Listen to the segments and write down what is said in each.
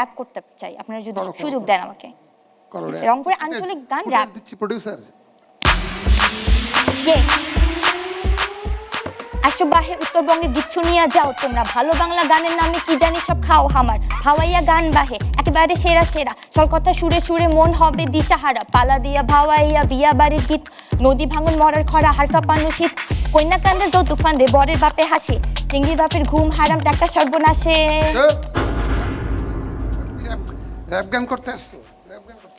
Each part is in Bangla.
র‍্যাপ করতে চাই, আপনারা যদি সুযোগ দেন আমাকে। রংপুরের আঞ্চলিক গান র‍্যাপ দিচ্ছি প্রোডিউসার। আসো বাহে উত্তরবঙ্গে গিচ্ছু নিয়ে যাও তোমরা, ভালো বাংলা গানের নামে কি জানি সব খাও হামার, ভাওয়াইয়া গান বাহে একেবারে সেরা সেরা, সব কথা সুরে সুরে মন হবে দিশাহারা, পালা দিয়া ভাওয়াইয়া বিয়া বাড়ির গীত, নদী ভাঙন মরার খরা হাড় কাঁপানো শীত, কন্যা কান্দে যৌতুক ফান্দে বরের বাপে হাসি, চিংড়ি বাপের ঘুম হারাম টাকা সর্বনাশে। র‍্যাপ গান করতে আসছো, র‍্যাপ গান করতে।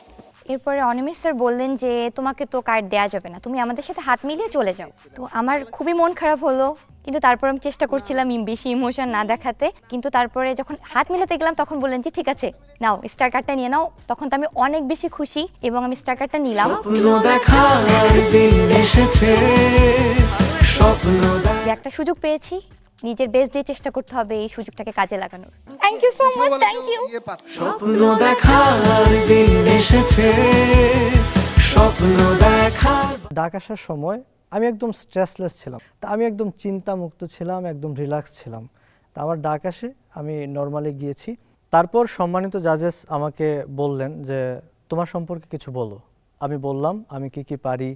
এরপরে অনিমেষ স্যার বললেন যে তোমাকে তো কার্ড দেওয়া যাবে না, তুমি আমাদের সাথে হাত মিলিয়ে চলে যাও। তো আমার খুবই মন খারাপ হলো, কিন্তু তারপর আমি চেষ্টা করছিলাম বেশি ইমোশন না দেখাতে, কিন্তু তারপরে যখন হাত মিলাতে গেলাম তখন বললেন যে ঠিক আছে নাও স্টার কার্ডটা নিয়ে নাও। তখন তো আমি অনেক বেশি খুশি এবং আমি স্টার কার্ডটা নিলাম। একটা সুযোগ পেয়েছি, নিজের বেস্ট দিয়ে চেষ্টা করতে হবে এই সুযোগটাকে কাজে লাগানোর। Thank you so much, thank you. স্বপ্ন দেখার দিন এসেছে, স্বপ্ন দেখা। ডাক আসার সময় আমি একদম স্ট্রেসলেস ছিলাম, তা আমি একদম চিন্তামুক্ত ছিলাম, একদম রিল্যাক্স ছিলাম। তা আমার ডাক আসে, আমি নর্মালি গিয়েছি। তারপর সম্মানিত জাজেস আমাকে বললেন যে তোমার সম্পর্কে কিছু বলো। আমি বললাম আমি কি কি পারি,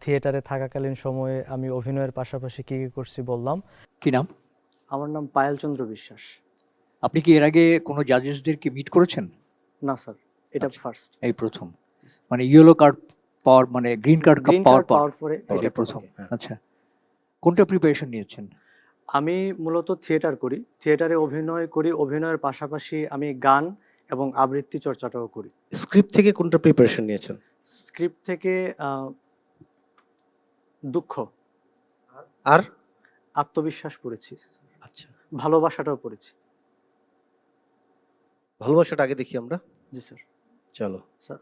থিয়েটারে থাকাকালীন সময়ে আমি অভিনয়ের পাশাপাশি কি কি করছি বললাম। কি নাম? আমার নাম পায়েল চন্দ্র বিশ্বাস। আপনি কি এর আগে কোনো জাজেসদেরকে মিট করেছেন? না স্যার, এটা ফার্স্ট, এই প্রথম। মানে ইয়েলো কার্ড পাওয়ার, মানে গ্রিন কার্ড পাওয়ার পরে এটা প্রথম। আচ্ছা, কোনটা প্রিপারেশন নিয়েছেন? আমি মূলত থিয়েটার করি, থিয়েটারে অভিনয় করি, অভিনয়ের পাশাপাশি আমি গান এবং আবৃত্তি চর্চাটাও করি। স্ক্রিপ্ট থেকে কোনটা প্রিপারেশন নিয়েছেন? স্ক্রিপ্ট থেকে দুঃখ আর আত্মবিশ্বাস পড়েছি, আচ্ছা, ভালোবাসাটাও পড়েছি। ভালোবাসাটা আগে দেখি আমরা। জি স্যার। চলো স্যার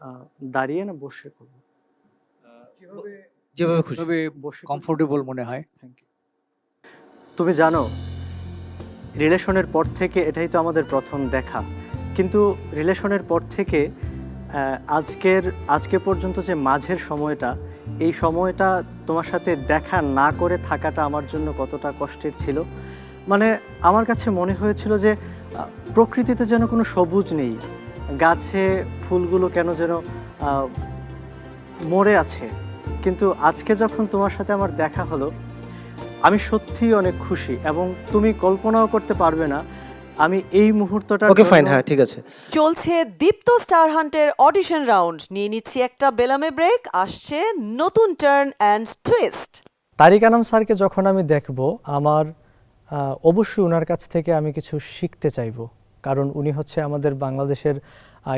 দাঁড়িয়ে না বসে করব? যেভাবে খুশি। তবে বসে কমফোর্টেবল মনে হয়। Thank you. তুমি জানো রিলেশনের পর থেকে এটাই তো আমাদের প্রথম দেখা, কিন্তু রিলেশনের পর থেকে আজকে পর্যন্ত যে মাঝের সময়টা, এই সময়টা তোমার সাথে দেখা না করে থাকাটা আমার জন্য কতটা কষ্টের ছিল। মানে আমার কাছে মনে হয়েছিল যে প্রকৃতিতে যেন কোনো সবুজ নেই, গাছে ফুলগুলো কেন যেন মরে আছে। কিন্তু আজকে যখন তোমার সাথে আমার দেখা হলো, আমি সত্যিই অনেক খুশি এবং তুমি কল্পনাও করতে পারবে না আমি এই মুহূর্তটা। ওকে ফাইন, হ্যাঁ ঠিক আছে। চলছে দীপ্ত স্টার হান্টের অডিশন রাউন্ড, নিয়ে নিচ্ছি একটা বেলামে ব্রেক, আসছে নতুন turn and twist. Tariq Anam স্যারকে যখন আমি দেখব, আমার অবশ্যই ওনার কাছ থেকে আমি কিছু শিখতে চাইব, কারণ উনি হচ্ছে আমাদের বাংলাদেশের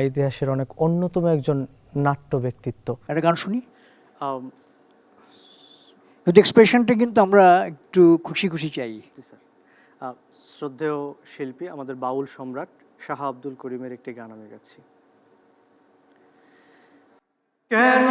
ইতিহাসের অনেক অন্যতম একজন নাট্য ব্যক্তিত্ব। একটা গান শুনি। কিন্তু এক্সপ্রেশনটা কিন্তু আমরা একটু খুশি খুশি চাই। স্যার, শ্রদ্ধেয় শিল্পী আমাদের বাউল সম্রাট শাহ আব্দুল করিমের একটি গান আমি গাচ্ছি। কেন